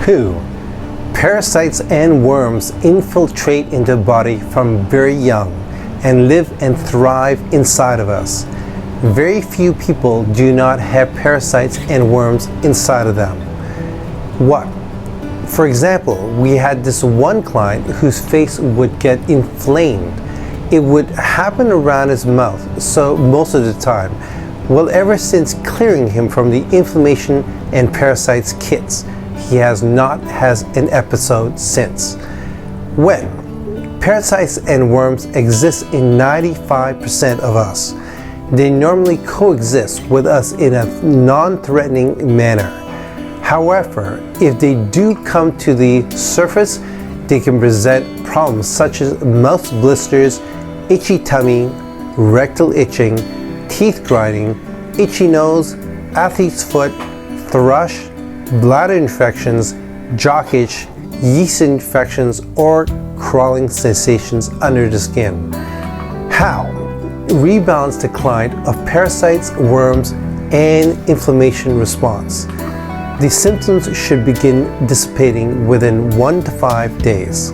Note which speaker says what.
Speaker 1: 2. Parasites and worms infiltrate into the body from very young and live and thrive inside of us. Very few people do not have parasites and worms inside of them. What? For example, we had this one client whose face would get inflamed. It would happen around his mouth, so most of the time. Well, ever since clearing him from the inflammation and parasites kits, he has not had an episode since. When? Parasites and worms exist in 95% of us. They normally coexist with us in a non-threatening manner. However, if they do come to the surface, they can present problems such as mouth blisters, itchy tummy, rectal itching, teeth grinding, itchy nose, athlete's foot, thrush, bladder infections, jock itch, yeast infections, or crawling sensations under the skin. How? Rebalance the client of parasites, worms, and inflammation response. The symptoms should begin dissipating within 1 to 5 days.